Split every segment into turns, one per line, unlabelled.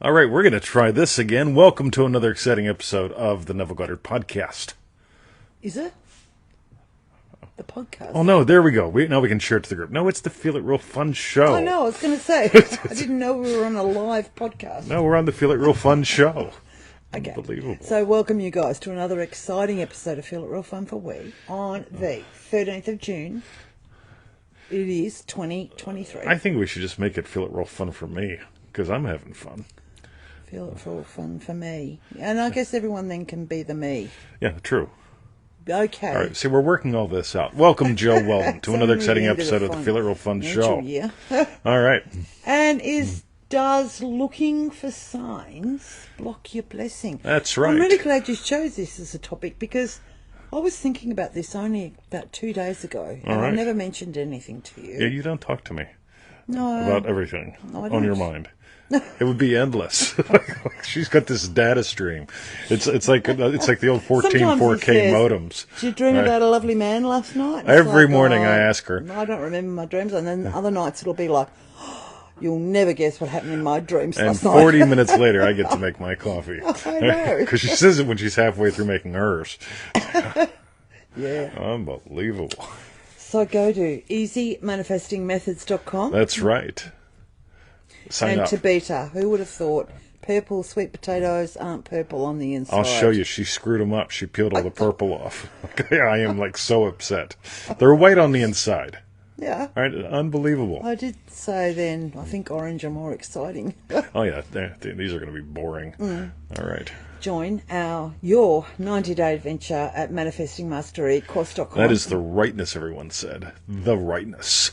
All right, we're going to try this again. Welcome to another exciting episode of the Neville Goddard podcast.
Is it? The podcast?
Oh, no, there we go. Now we can share it to the group. No, it's the Feel It Real Fun show.
Oh, no, I was going to say. I didn't know we were on a live podcast.
No, we're on the Feel It Real Fun show.
Okay.
Unbelievable.
So welcome you guys to another exciting episode of Feel It Real Fun for We on the 13th of June. It is 2023.
I think we should just make it Feel It Real Fun for me, because I'm having fun.
Feel It Real Fun for me. And I guess everyone then can be the me.
Yeah, true.
Okay.
All right, see, we're working all this out. Welcome, Joe Weldon, to another exciting episode of the Feel It Real Fun show.
Yeah.
All right.
And does looking for signs block your blessing?
That's right.
I'm really glad you chose this as a topic because I was thinking about this only about 2 days ago, and I never mentioned anything to you.
Yeah, you don't talk to me
No.
about everything
No, I
on your
don't.
mind. It would be endless. She's got this data stream. It's like the old 14
Sometimes he
4K
says,
modems.
Did you dream about a lovely man last night? It's
Every
like,
morning I ask her.
I don't remember my dreams, and then other nights it'll be like, you'll never guess what happened in my dreams
And
last night.
40 minutes later, I get to make my coffee.
I know.
Because she says it when she's halfway through making hers.
Yeah.
Unbelievable.
So go to easymanifestingmethods.com.
That's right. Sign
And
up.
Tabita, who would have thought purple sweet potatoes aren't purple on the inside?
I'll show you. She screwed them up. She peeled all the purple off. I am so upset. They're white on the inside.
Yeah.
All right, unbelievable.
I did say then, I think orange are more exciting.
Oh yeah, these are going to be boring. All right.
Join your 90-day adventure at manifestingmasterycourse.com.
That is the rightness, everyone said. The rightness.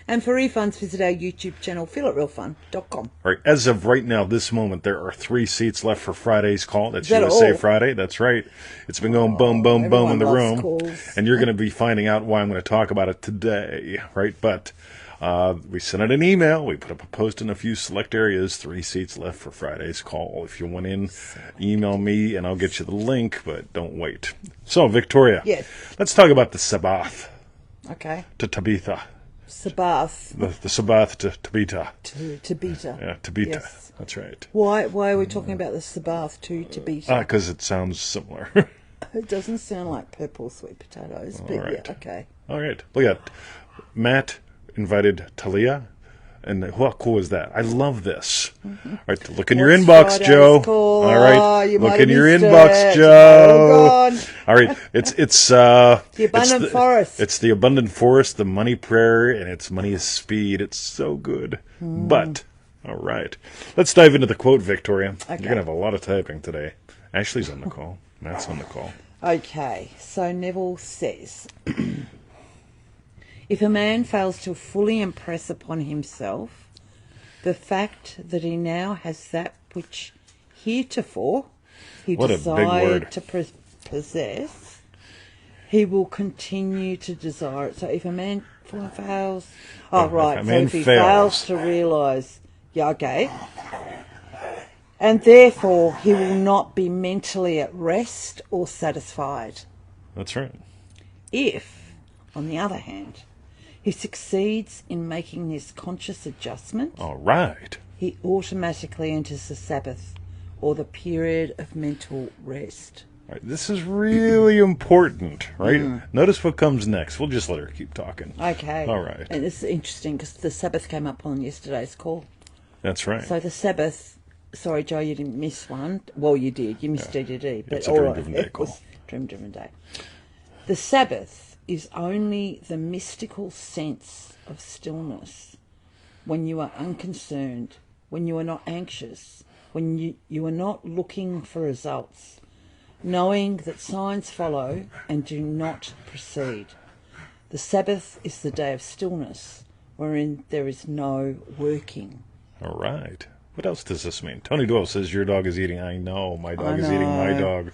And for refunds, visit our YouTube channel, feelitrealfun.com.
All right, as of right now, this moment, there are 3 seats left for Friday's call. That's
that
USA
all?
Friday. That's right. It's been going boom, boom, boom in the
everyone
room.
loves calls.
And you're going to be finding out why I'm going to talk about it today, right? But we sent out an email. We put up a post in a few select areas. 3 seats left for Friday's call. If you want in, email me and I'll get you the link, but don't wait. So, Victoria.
Yes.
Let's talk about the Sabbath
Okay.
to Tabitha.
Sabbath
The Sabbath to Tabitha.
to Tabita.
Yeah, Tabitha.
Yes.
That's right.
Why are we talking about the Sabbath to Tabita?
Because it sounds similar.
It doesn't sound like purple sweet potatoes, but
right.
yeah, okay.
All right. Look at Matt invited Talia. And how cool is that? I love this. All right, look in your
What's
inbox,
Friday's
Joe.
call?
All right,
Oh, you
look
might
in
have
your
missed
inbox,
it.
Joe.
Oh, God.
All right, it's
The abundant forest.
It's the abundant forest, the money prayer, and it's money is speed. It's so good. But all right, let's dive into the quote, Victoria.
Okay.
You're gonna have a lot of typing today. Ashley's on the call. Matt's on the call.
Okay, so Neville says, if a man fails to fully impress upon himself the fact that he now has that which heretofore he
What a big
desired
word.
to possess, he will continue to desire it. So if a man fails... Oh, right,
if a
so
man
if he
fails.
fails to realise... Yeah, okay. And therefore, he will not be mentally at rest or satisfied.
That's right.
If, on the other hand, he succeeds in making this conscious adjustment,
All right.
he automatically enters the Sabbath, or the period of mental rest.
All right, this is really important, right? Notice what comes next. We'll just let her keep talking.
Okay.
All right.
And this is interesting because the Sabbath came up on yesterday's call.
That's right.
So the Sabbath, sorry Joe, you didn't miss one. Well, you did. You missed DDD. But
It's a
all
dream-driven day
it
call.
was dream-driven day. The Sabbath is only the mystical sense of stillness when you are unconcerned, when you are not anxious, when you are not looking for results, knowing that signs follow and do not precede. The Sabbath is the day of stillness, wherein there is no working.
All right. What else does this mean? Tony Doyle says your dog is eating. I know. My dog
I
is eating my
know.
dog.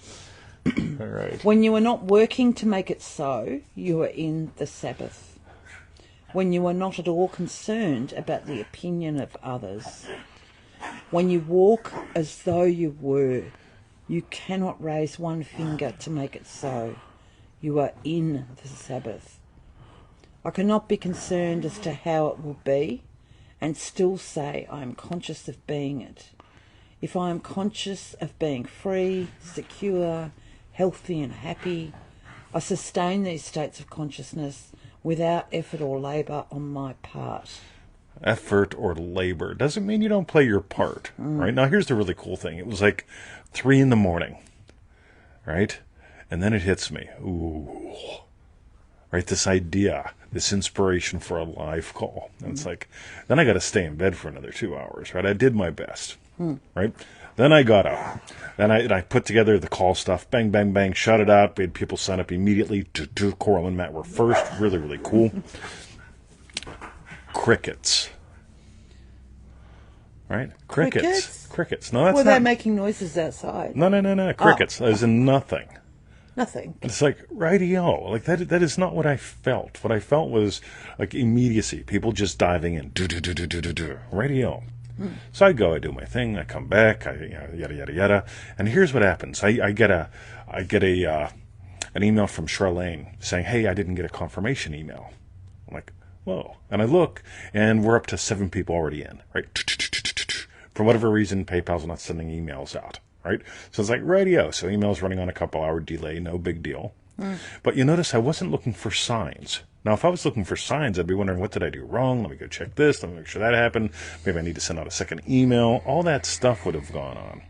All right.
When you are not working to make it so, you are in the Sabbath. When you are not at all concerned about the opinion of others. When you walk as though you were, you cannot raise one finger to make it so. You are in the Sabbath. I cannot be concerned as to how it will be, and still say I am conscious of being it. if I am conscious of being free, secure, healthy and happy, I sustain these states of consciousness without effort or labour on my part.
Effort or labor doesn't mean you don't play your part, right? Now, here's the really cool thing. It was like 3 a.m, right? And then it hits me. Ooh. Right? This idea, this inspiration for a live call. And it's like, then I got to stay in bed for another 2 hours, right? I did my best, right? Then I got up. Then I put together the call stuff. Bang, bang, bang. Shut it out. We had people sign up immediately. Coral and Matt were first. Really, really cool. Crickets. Right? Crickets. No, that's
Were
not.
they making noises outside?
No. Crickets. As in nothing.
Nothing.
It's like, radio. Like, that is not what I felt. What I felt was, like, immediacy. People just diving in. Radio. So I go, I do my thing, I come back, yada, yada, yada. And here's what happens. I get an email from Charlene saying, hey, I didn't get a confirmation email. I'm like, whoa. And I look, and we're up to 7 people already in, right? For whatever reason, PayPal's not sending emails out, right? So it's like radio. So email's running on a couple-hour delay, no big deal. But you notice I wasn't looking for signs. Now, if I was looking for signs, I'd be wondering, what did I do wrong? Let me go check this. Let me make sure that happened. Maybe I need to send out a second email. All that stuff would have gone on.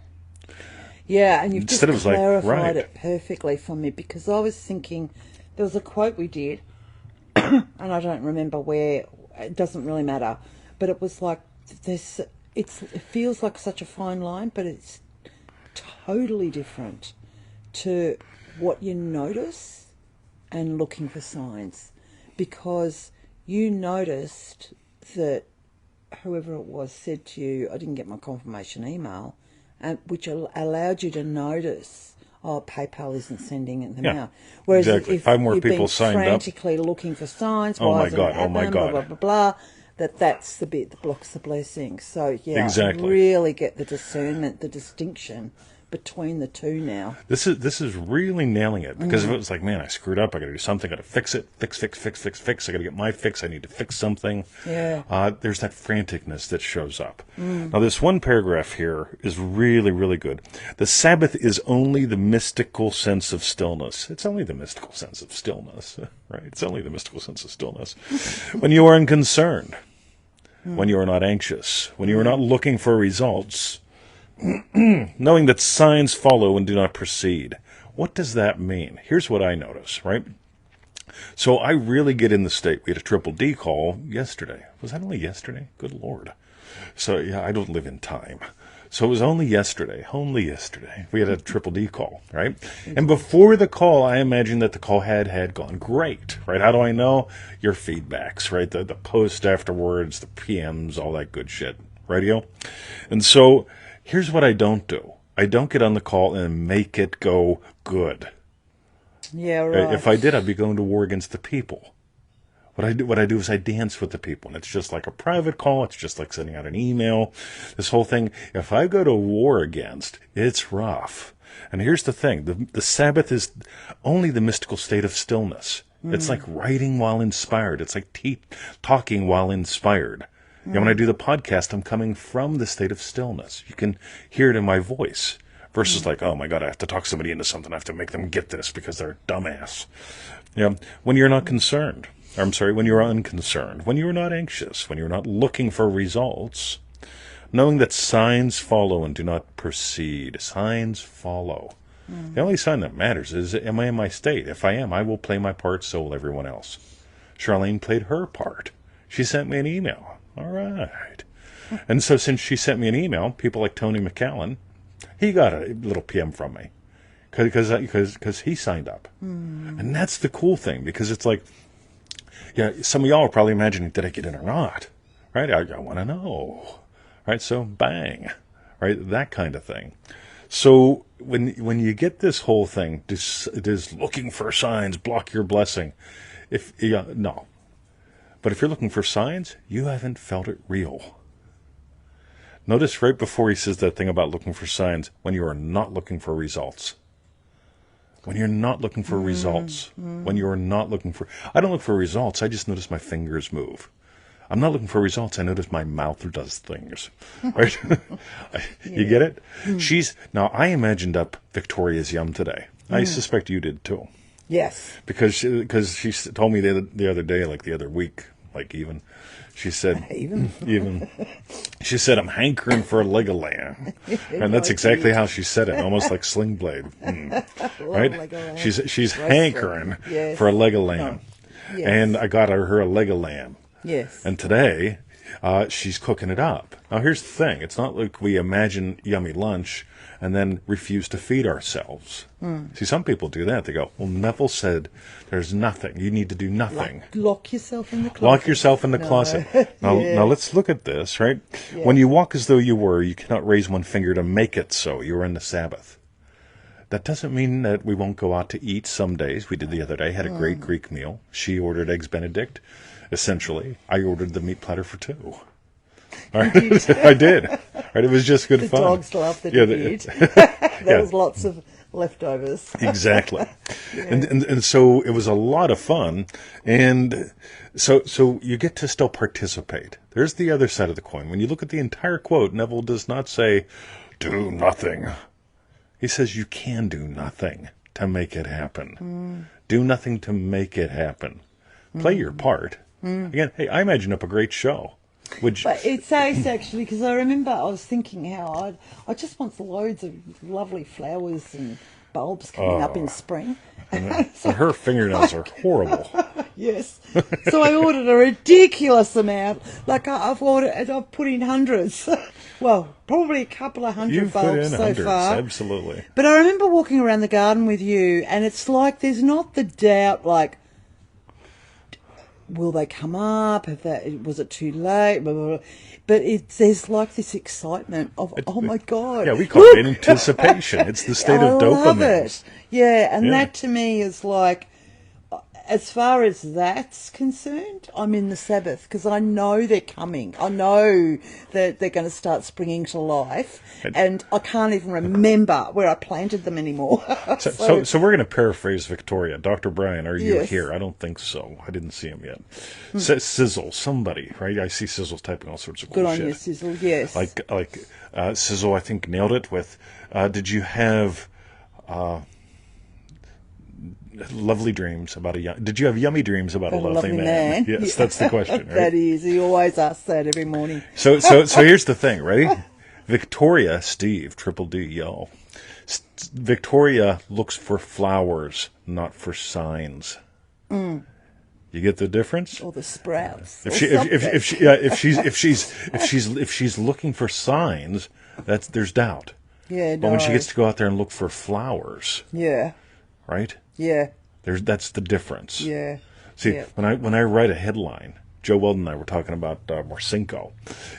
Yeah, and you've
Instead
just
it was
clarified
like, right.
it perfectly for me, because I was thinking, there was a quote we did, and I don't remember where, it doesn't really matter, but it was like, it feels like such a fine line, but it's totally different to what you notice and looking for signs. Because you noticed that whoever it was said to you, I didn't get my confirmation email, which allowed you to notice, PayPal isn't sending them out. Whereas
exactly.
if
5 more
you've
people
been
signed up,
frantically looking for signs,
oh my
hasn't
God,
it happened,
God.
blah, blah, blah, blah, that's the bit that blocks the blessing. So, yeah,
exactly.
I really get the discernment, the distinction between the two now.
This is really nailing it, because if it was like, man, I screwed up, I got to do something, I got to fix it, fix, I got to get my fix, I need to fix something.
Yeah.
There's that franticness that shows up. Now, this one paragraph here is really, really good. The Sabbath is only the mystical sense of stillness. It's only the mystical sense of stillness, right? It's only the mystical sense of stillness. When you are unconcerned, when you are not anxious, when you are not looking for results, knowing that signs follow and do not precede. What does that mean? Here's what I notice, right? So I really get in the state. We had a triple D call yesterday. Was that only yesterday? Good Lord. So, yeah, I don't live in time. So it was only yesterday. We had a triple D call, right? And before the call, I imagined that the call had gone great, right? How do I know? Your feedbacks, right? The post afterwards, the PMs, all that good shit, radio. And so here's what I don't do. I don't get on the call and make it go good.
Yeah, right.
If I did, I'd be going to war against the people. What I do is I dance with the people, and it's just like a private call. It's just like sending out an email. This whole thing, if I go to war against, it's rough. And here's the thing. The Sabbath is only the mystical state of stillness. It's like writing while inspired. It's like talking while inspired. Yeah, when I do the podcast, I'm coming from the state of stillness. You can hear it in my voice. Versus like, oh my God, I have to talk somebody into something. I have to make them get this because they're a dumbass. Yeah, when you're not concerned. When you're unconcerned. When you're not anxious. When you're not looking for results. Knowing that signs follow and do not precede. Signs follow. The only sign that matters is, am I in my state? If I am, I will play my part, so will everyone else. Charlene played her part. She sent me an email. All right. And so since she sent me an email, people like Tony McCallan, he got a little PM from me because he signed up. And that's the cool thing, because it's like, yeah, some of y'all are probably imagining, did I get in or not? Right? I want to know. Right? So bang. Right? That kind of thing. So when you get this whole thing, does looking for signs block your blessing? No. But if you're looking for signs, you haven't felt it real. Notice right before he says that thing about looking for signs, when you are not looking for results. When you're not looking for results. When you're not looking for... I don't look for results. I just notice my fingers move. I'm not looking for results. I notice my mouth does things. Right? You get it? Now, I imagined up Victoria's yum today. I suspect you did too.
Yes.
Because she told me the other day, like the other week, like even, she said, even, she said, I'm hankering for a leg of lamb. And that's exactly how she said it, almost like Sling Blade. Right? She's hankering for a leg of lamb.
Oh. Yes.
And I got her a leg of lamb.
Yes.
And today, she's cooking it up. Now, here's the thing. It's not like we imagine yummy lunch and then refuse to feed ourselves. See, some people do that. They go, well, Neville said there's nothing. You need to do nothing.
Lock yourself in the closet.
Lock yourself in the closet. Now, let's look at this, right? Yeah. When you walk as though you were, you cannot raise one finger to make it so. You're in the Sabbath. That doesn't mean that we won't go out to eat some days. We did the other day, had a great Greek meal. She ordered Eggs Benedict, essentially. I ordered the meat platter for two. All right. I did. Right. It was just good fun.
The dogs loved it. There was lots of leftovers.
Exactly. And so it was a lot of fun. And so you get to still participate. There's the other side of the coin. When you look at the entire quote, Neville does not say, do nothing. He says you can do nothing to make it happen. Do nothing to make it happen. Play your part. Again, hey, I imagine up a great show.
But it's nice actually, because I remember I was thinking how I just want loads of lovely flowers and bulbs coming up in spring.
So her fingernails are horrible.
Yes. So I ordered a ridiculous amount. Like I've put in hundreds. Well, probably a couple of hundred bulbs so far.
Absolutely.
But I remember walking around the garden with you, and it's like there's not the doubt, like, will they come up? Was it too late? Blah, blah, blah. But there's like this excitement of, oh my God.
Yeah, we call it anticipation. It's the state of dopamine. I love it.
Yeah, and that to me is like, as far as that's concerned, I'm in the Sabbath because I know they're coming. I know that they're going to start springing to life, and I can't even remember where I planted them anymore.
So we're going to paraphrase Victoria. Dr. Brian, are you here? I don't think so. I didn't see him yet. Sizzle, somebody, right? I see Sizzle's typing all sorts of cool shit.
Good on you, Sizzle, yes.
Like Sizzle, I think, nailed it with, did you have... lovely dreams about did you have yummy dreams about a lovely man? Yes, that's the question, right?
That is. He always asks that every morning.
So here's the thing, ready? Victoria, Steve, Triple D, y'all. Victoria looks for flowers, not for signs. You get the difference?
Or the sprouts.
If she's looking for signs, there's doubt.
Yeah,
but when she gets to go out there and look for flowers, right?
Yeah.
That's the difference.
Yeah.
See, when I write a headline, Joe Weldon and I were talking about Morcinco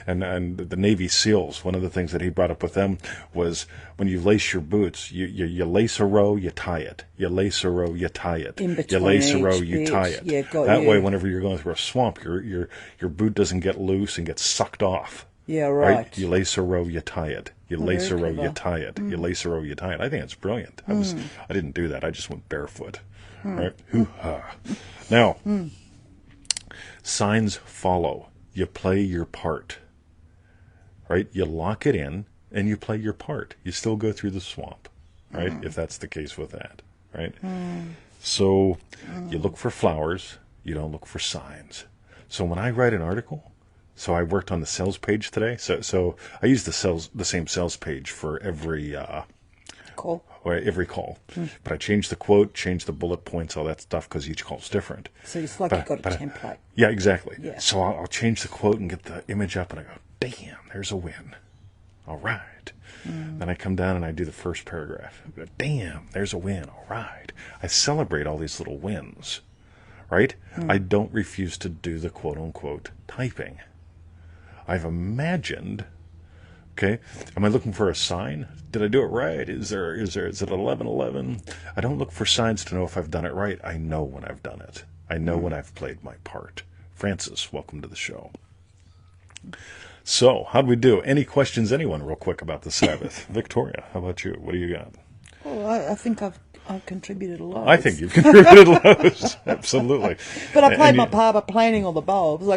and the Navy SEALs. One of the things that he brought up with them was when you lace your boots, you lace a row, you tie it. You lace a row, you tie it.
In between
you lace a row, you tie it.
Yeah,
that way, whenever you're going through a swamp, your boot doesn't get loose and get sucked off.
Yeah, right.
You lace a row, you tie it. You lace a row, you tie it. You lace a row, you tie it. I think it's brilliant. I didn't do that. I just went barefoot. Right? Hoo-ha. Now, signs follow. You play your part. Right? You lock it in and you play your part. You still go through the swamp. Right? If that's the case with that. Right? So, you look for flowers. You don't look for signs. So when I write an article, so I worked on the sales page today. So I use the same sales page for every
call.
Every call. But I changed the quote, changed the bullet points, all that stuff, because each call's different.
So it's like you've got a template.
Yeah, exactly.
Yeah.
So I'll change the quote and get the image up, and I go, damn, there's a win. All right. Then I come down and I do the first paragraph. I go, damn, there's a win. All right. I celebrate all these little wins. Right? I don't refuse to do the quote-unquote typing. I've imagined, okay, am I looking for a sign? Did I do it right? Is it 11:11? I don't look for signs to know if I've done it right. I know when I've done it. I know when I've played my part. Francis, welcome to the show. So, how'd we do? Any questions, anyone, real quick, about the Sabbath? Victoria, how about you? What do you got?
Well, I think I've I've contributed loads.
I think you've contributed loads. Absolutely.
But I played
And
my part by planting all the bulbs,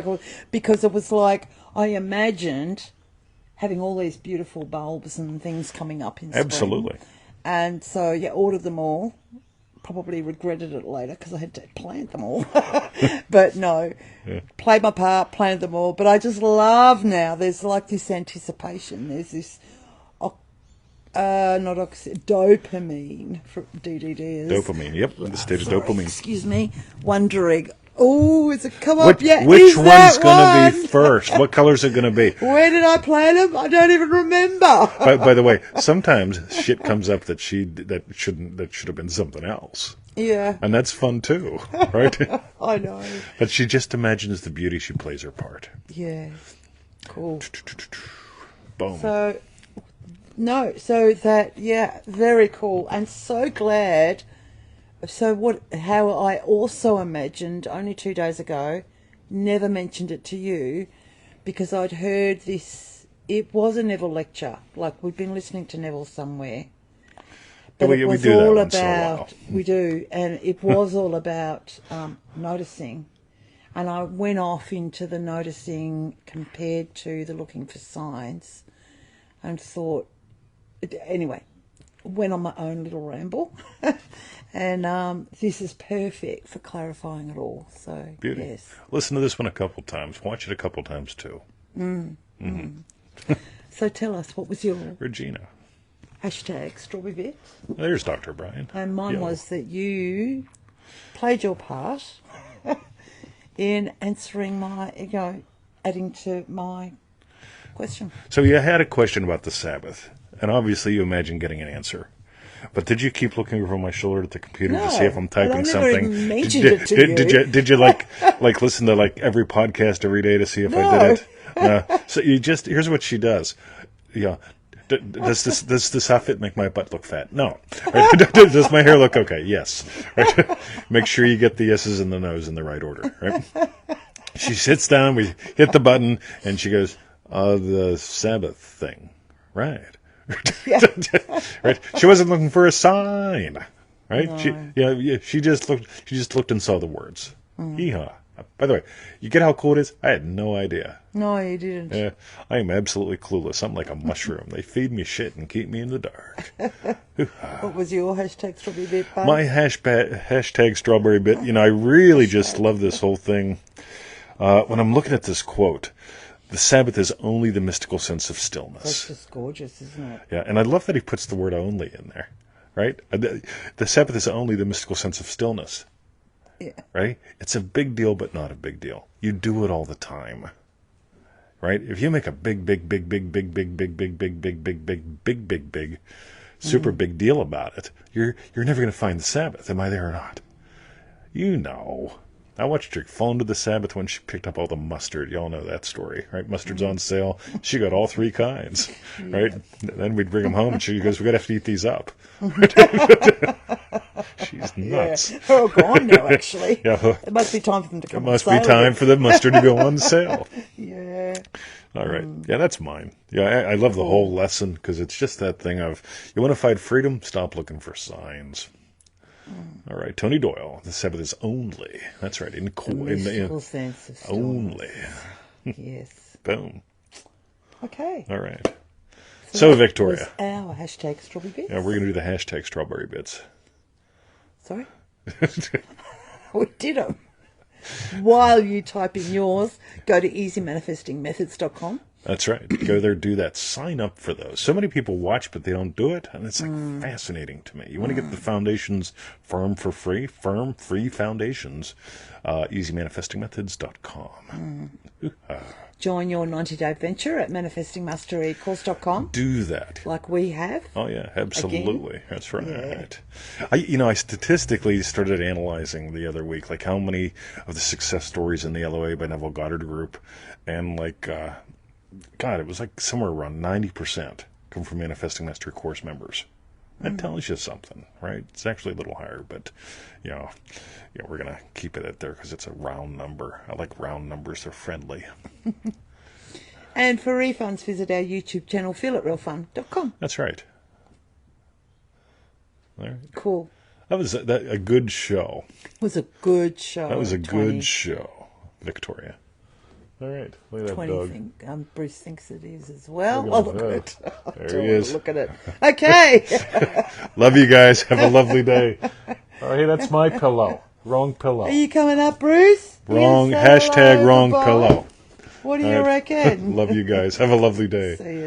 because it was like I imagined having all these beautiful bulbs and things coming up in spring.
Absolutely.
And so, ordered them all. Probably regretted it later because I had to plant them all. But no, played my part, planted them all. But I just love now. There's like this anticipation. There's this, dopamine from DDD.
Dopamine, yep. The state of dopamine.
Excuse me. Wondering, is it come up yet?
Which one's going to be first? What color's it going to be?
Where did I plant them? I don't even remember.
By the way, sometimes shit comes up that should have been something else.
Yeah.
And that's fun too, right?
I know.
But she just imagines the beauty. She plays her part.
Yeah. Cool.
Boom.
So that, very cool. And so glad. So how I also imagined only 2 days ago, never mentioned it to you, because I'd heard this, it was a Neville lecture, like we'd been listening to Neville somewhere. But it was all about, we do, and it was all about noticing. And I went off into the noticing compared to the looking for signs and thought, anyway, went on my own little ramble. And this is perfect for clarifying it all. So,
beauty.
Yes.
Listen to this one a couple times. Watch it a couple times too.
So tell us, what was your
Regina.
hashtag strawberry bits?
There's Dr. Brian.
And mine was that you played your part in answering adding to my question.
So you had a question about the Sabbath, and obviously you imagine getting an answer. But did you keep looking over my shoulder at the computer to see if I'm typing something?
Even mentioned it to you.
Did you like listen to every podcast every day to see if I did it? No. So here's what she does. Yeah. Does this outfit make my butt look fat? No. Right? Does my hair look okay? Yes. Right? Make sure you get the yeses and the nos in the right order. Right? She sits down. We hit the button, and she goes, "The Sabbath thing, right?" Right. She wasn't looking for a sign, right? No. She just looked and saw the words. Yeehaw. By the way, you get how cool it is? I had no idea.
No, you didn't.
Yeah, I am absolutely clueless. I'm like a mushroom. They feed me shit and keep me in the dark.
What was your hashtag strawberry bit, bud?
My hashtag strawberry bit. I really just love this whole thing. When I'm looking at this quote, the Sabbath is only the mystical sense of stillness.
That's just gorgeous, isn't it?
Yeah, and I love that he puts the word only in there, right? The Sabbath is only the mystical sense of stillness.
Yeah.
Right? It's a big deal, but not a big deal. You do it all the time. Right? If you make a big, super big deal about it, you're never going to find the Sabbath. Am I there or not? I watched her fall into the Sabbath when she picked up all the mustard. Y'all know that story, right? Mustard's on sale. She got all 3 kinds, right? Then we'd bring them home, and she goes, "We got to have to eat these up." She's nuts.
Yeah. They're all gone now, actually.
Yeah.
It must be time for them to come on
It must
sale.
be time for the mustard to go on sale.
Yeah.
All right. Yeah, that's mine. Yeah, I love the whole lesson because it's just that thing of, you want to find freedom? Stop looking for signs. All right, Tony Doyle. The Sabbath is only. That's right.
Mystical sense of stillness.
Only.
Yes.
Boom.
Okay.
All right. So Victoria.
Our hashtag strawberry bits.
Yeah, we're going to do the hashtag strawberry bits.
Sorry? We did them. While you type in yours, go to easymanifestingmethods.com.
That's right. Go there, do that. Sign up for those. So many people watch, but they don't do it, and it's fascinating to me. You want to get the foundations firm, free foundations, easymanifestingmethods.com.
Join your 90-day adventure at manifestingmasterycourse.com.
Do that.
Like we have.
Oh, yeah, absolutely. Again? That's right.
Yeah.
I statistically started analyzing the other week, how many of the success stories in the LOA by Neville Goddard group, and it was somewhere around 90% come from Manifesting Mastery course members. That tells you something, right? It's actually a little higher, but, we're going to keep it at there because it's a round number. I like round numbers. They're friendly.
And for refunds, visit our YouTube channel, feealitrealfun.com.
That's right. All right.
Cool.
That was a good show.
It was a good show.
That was a
20.
good show, Victoria. All right, look at that
20
dog.
Bruce thinks it is as well.
Look
Look
at
at
that.
it.
There he is.
Look at it. Okay.
Love you guys. Have a lovely day. Oh, hey, that's my pillow. Wrong pillow.
Are you coming up, Bruce?
Wrong.
You gonna say
Hashtag
hello,
wrong
goodbye?
pillow.
What do you
All right.
reckon?
Love you guys. Have a lovely day.
See you.